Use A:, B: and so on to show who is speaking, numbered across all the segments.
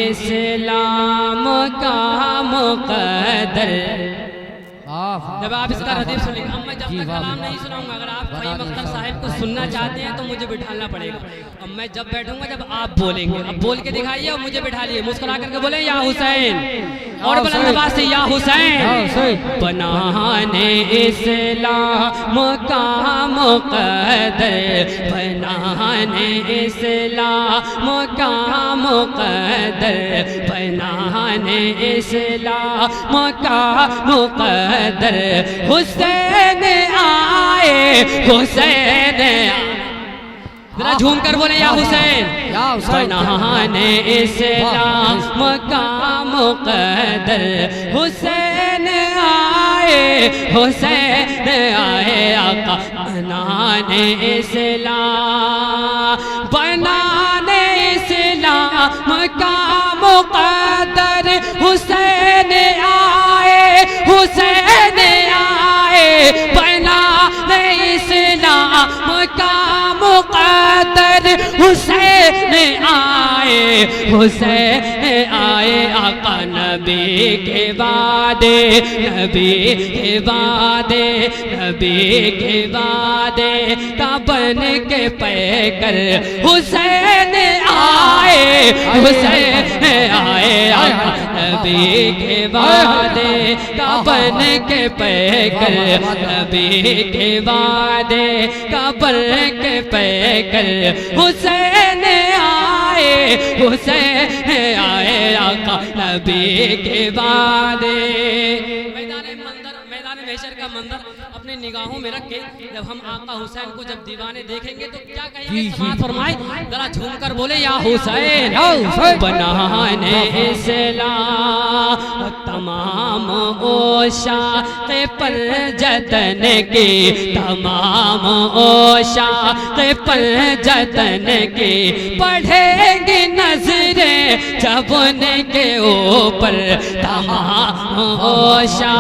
A: इस्लाम का मुक़द्दर। जब आप इसका रदीफ सुनेंगे, अब मैं जब तक कलाम नहीं सुनाऊंगा, अगर आप फ़हीम अख्तर साहिब को सुनना चाहते हैं तो मुझे बिठाना पड़ेगा। अब मैं जब बैठूंगा, जब आप बोलेंगे, अब बोल के दिखाइए और मुझे बिठा लिए, मुस्कुरा करके बोले या हुसैन, और बुलंद आवाज़ से या हुसैन। बनाने इस्लाम का मुक़द्दर, बनाने इस्लाम का मुक़द्दर, बनाने इस्लाम का मुक़द्दर। हुसैन आए, हुसैन आए, जरा झूम कर बोले या हुसैन। बनाने इस्लाम का मुक़द्दर, हुसैन आए, हुसैन आए आका। बनाने इस्लाम, बनाने इस्लाम का मुक़द्दर, हुसैन आए, हुसैन आए। बनाने इस्लाम का मुक़द्दर, हुसैन आए, हुसैन आए आका। नबी के वादे, नबी के वादे, नबी के वादे का बन के पैकर, हुसैन आए, हुसैन आए आका। नबी के वादे का बन के पैकर, नबी के वादे का बन के पैकर, हुसैन आए, हुसैन आए आका। नबी के वादे। मैदान महशर का मंजर अपने निगाहों में रख के जब हम आका हुसैन को जब दीवाने देखेंगे तो क्या कहेंगे, समाअत फरमाए, जरा झूम कर बोले या हुसैन। बनाने इस्लाम तमाम ओशा के पर जतन की, तमाम ओशा के पर जतन की। पढ़ेंगी नजरें जब उनके ऊपर, तमाम ओशा,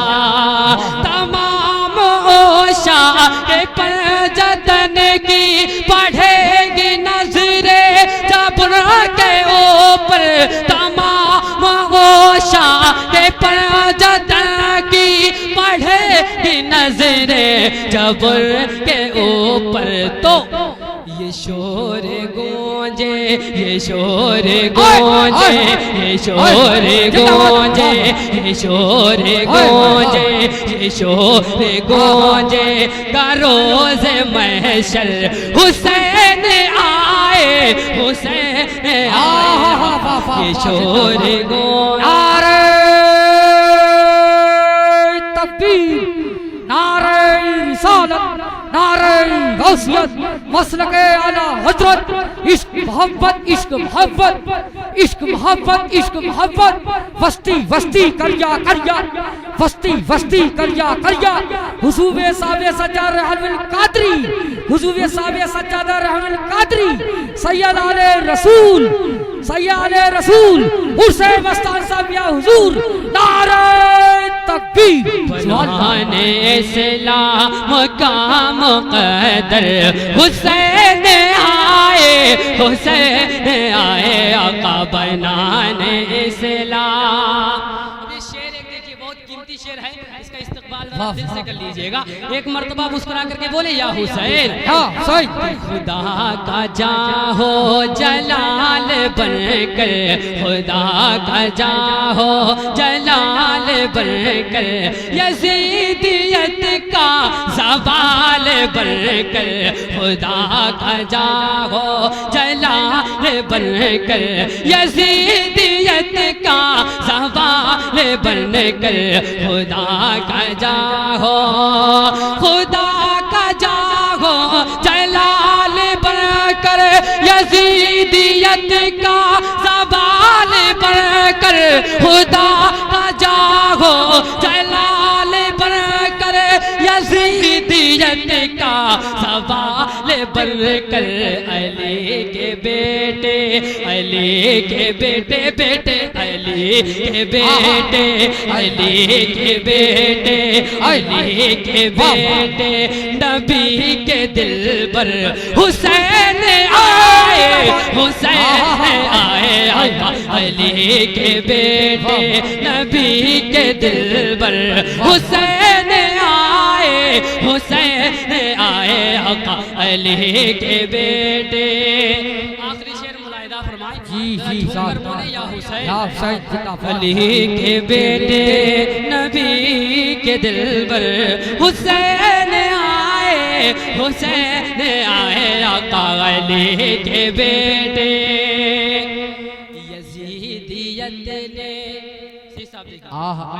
A: तमाम ओशा के पर जतन की। पढ़ेगी नजरें जब उनके ऊपर, तमाम ओशा के पर जतन की। पढ़ेगी नजरें जब उनके ऊपर, तो ये शोर गूंजे, ये शोर गूंजे, ये शोर गूंजे, ये शोर गूंजे, ये शोर गूंजे का रोज़ महशर। हुसैन आए, हुसैन आए, ये शोर गूंजे।
B: नारे तकबीर, नारे रिसालत, नारे गौसियत, मसलके आला हजरत। इश्क मोहब्बत, इश्क मोहब्बत, इश्क मोहब्बत, इश्क मोहब्बत। वस्ती वस्ती करया करया, वस्ती वस्ती करया करया। हुजूर साहब सज्जाद रहमल कादरी, हुजूर साहब सज्जाद रहमल कादरी, सैयद आले रसूल, सैयद आले रसूल हुसैन मस्तान साहब या हुजूर। नारे तकबीर।
A: बनाने इस्लाम का मुक़द्दर, हुसैन आए, हुसैन आए आका। बनाने इस्लाम। ये शेर एक देखिए बहुत कीमती शेर है, इसका इस्तकबाल दिल से कर लीजिएगा। एक मर्तबा मुस्कुरा करके बोले या हुसैन। खुदा का जाहो जलाल बनकर, खुदा का जाहो जलाल बनकर। यजीदियत का ज़वाल बनकर, खुदा का जाहो जलाल बनकर। यजीदियत का ज़वाल बनकर, खुदा का जाहो, खुदा का जाहो जलाल बनकर। यजीदियत का ज़वाल बनकर, खुदा का जाहो जलाल बनकर। यजीदियत यजीदियत का सवाल बर कर अली के बेटे, अली के बेटे, बेटे अली के बेटे, अली के बेटे, अली के बेटे, नबी के दिल पर हुसैन आए, हुसैन आए, अली के बेटे, नबी के दिल पर हुसैन आए, हुसैन आए, आका अली के बेटे। आखिरी शेर मुलाहिदा फरमाए।
B: जी जी साहब,
A: बोले या हुसैन,
B: या हुसैन जिंदाबाद।
A: अली के बेटे, नबी के दिल पर हुसैन आए, हुसैन आए, आका अली के बेटे। यजीदियत ने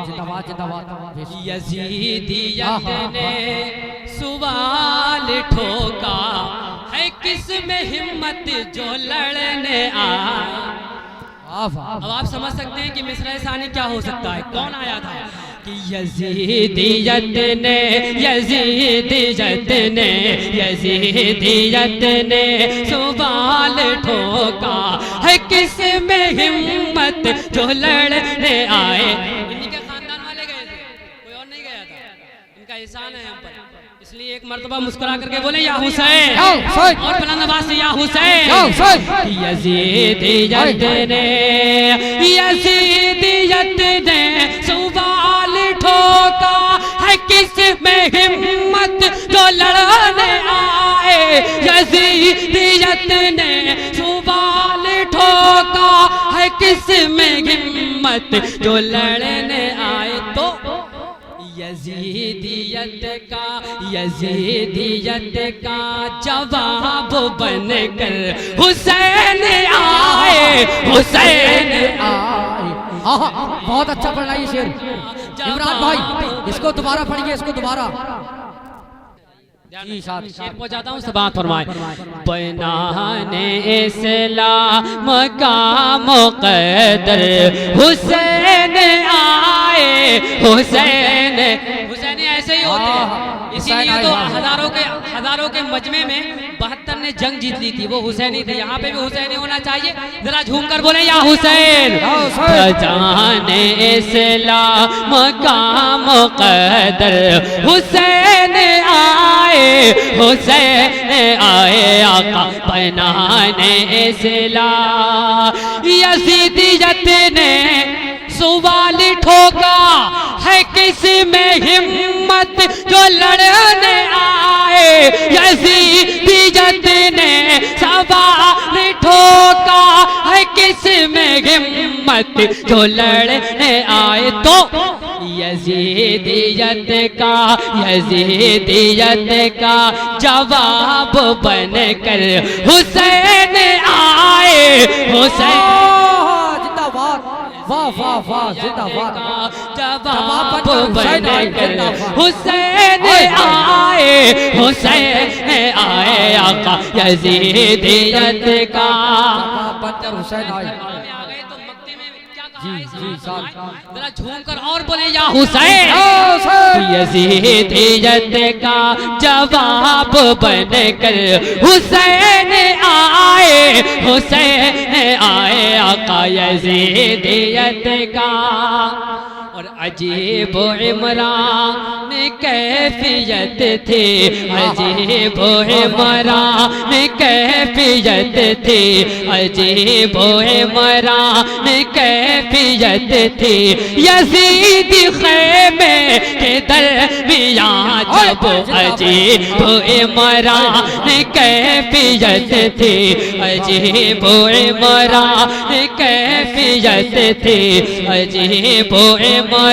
B: जिंदाबाद जिंदाबाद।
A: यजीदियत ने सवाल ठोका है किस में हिम्मत जो लड़ने आए। अब आप समझ सकते हैं कि मिसरा सानी क्या हो सकता है, कौन आया था कि यजीदियत ने, यजीदियत ने, यजीदियत ने सवाल ठोका है किस में हिम्मत जो लड़ने आए। इन्हीं के खानदान वाले गए थे, कोई और नहीं गया था, इनका एहसान है हम पर, इसलिए एक मर्तबा मुस्कुरा करके बोले या हुसैन, और बुलंद आवाज से या हुसैन। यजीदियत ने, यजीदियत ने सवाल ठोका है किस में हिम्मत जो लड़ने आए। यजीदियत ने सवाल ठोका है किस में हिम्मत जो लड़ने आए। तो यजीदियत का, यजीदियत का जवाब बनकर हुसैन आए, हुसैन आए।
B: बहुत अच्छा पढ़ना ये शेर इमरान भाई, इसको दोबारा पढ़िए, इसको दोबारा।
A: शेर को जाता हूँ, बात फरमाए। बनाने इस्लाम का मुक़द्दर हुसैन आए, हुसैन, हुसैन ऐसे ही होते हैं, इसीलिए तो हजारों के मजमे में 72 ने जंग जीत ली थी, वो हुसैनी थे। यहाँ पे भी हुसैनी होना चाहिए, जरा झूम कर बोले या हुसैन। बनाने इस्लाम का मुक़द्दर हुसैन आए, हुसैन आए, आका बनाने इस्लाम। यजीदियत ने सवाल ठोका है किस में हिम्मत जो लड़ने आए। यजीदियत ने सवाल ठोका है किस में हिम्मत जो लड़ने आए। तो यजीदियत का, यजीदियत का जवाब बनकर हुसैन आए, हुसैन
B: वाह वाह वाह जिंदाबाद।
A: जवाब बनकर हुसैन आए, हुसैन आए, आका यजीदियत का
B: बनकर हुसैन आए।
A: जरा झूम कर और बोले या हुसैन। यजीदियत का जवाब बनकर हुसैन आए, हुसैन आए, आका यजीदियत का। और अजीब इमरान कैफियत थी, अजीब इमरान कैफियत थी, अजीब इमरान कैफियत थी। यजीद खैमे के दरमियां जब अजीब इमरान कैफियत थी, अजीब इमरान कैफियत थी, अजीब इमरान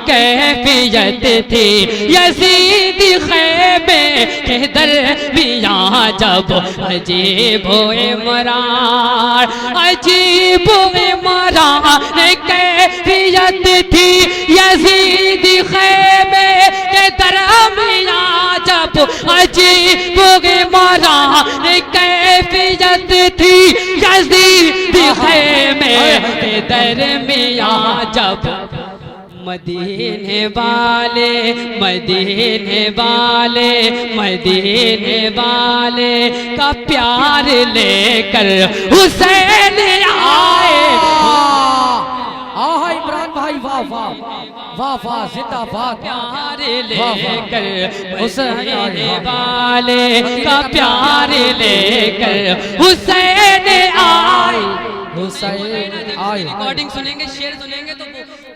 A: कैफियत थी। यजीद खैमे के दरमियां जब अजीब इमरान, अजीब इमरान कैफियत थी। यजीद खैमे के दरमियां जब अजीब इमरान कैफियत थी। यजीद खैमे के दरमियां जब मदीने वाले मदीने वाले मदीने वाले का प्यार लेकर हुसैन आए।
B: आहा इमरान भाई वाह वाह वाह वाह जिंदाबाद।
A: प्यार लेकर हुसैन वाले का प्यार लेकर हुसैन आए।
B: हुसैन आए।
A: रिकॉर्डिंग सुनेंगे, शेर सुनेंगे तो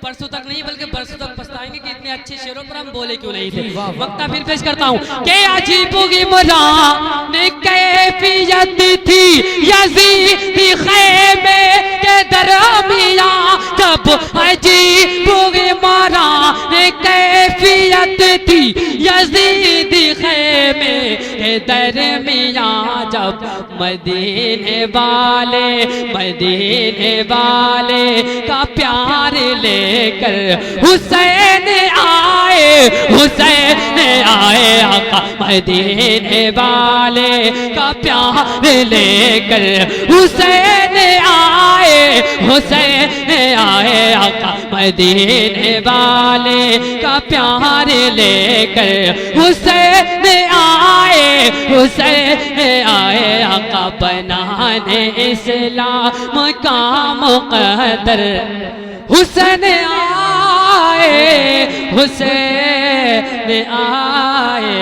A: परसों तक नहीं बल्कि बरसों तक पछताएंगे कि इतने अच्छे शेरों पर हम बोले क्यों नहीं थे। वक्ता फिर पेश करता हूँ कि अजीब इमरान कैफियत थी यजीद खैमे के दरमिया, जब अजीब इमरान कैफियत थी यजीद खैमे के दरमिया, जब मदीने वाले का प्यार लेकर हुसैन आए। हुसैन आए आका मदीने वाले का प्यार लेकर हुसैन आए। हुसैन आए आका मदीने वाले का प्यार लेकर हुसैन आए। हुसैन आए आका बनाने इस्लाम का मुक़द्दर। हुसैन आए हुसैन आए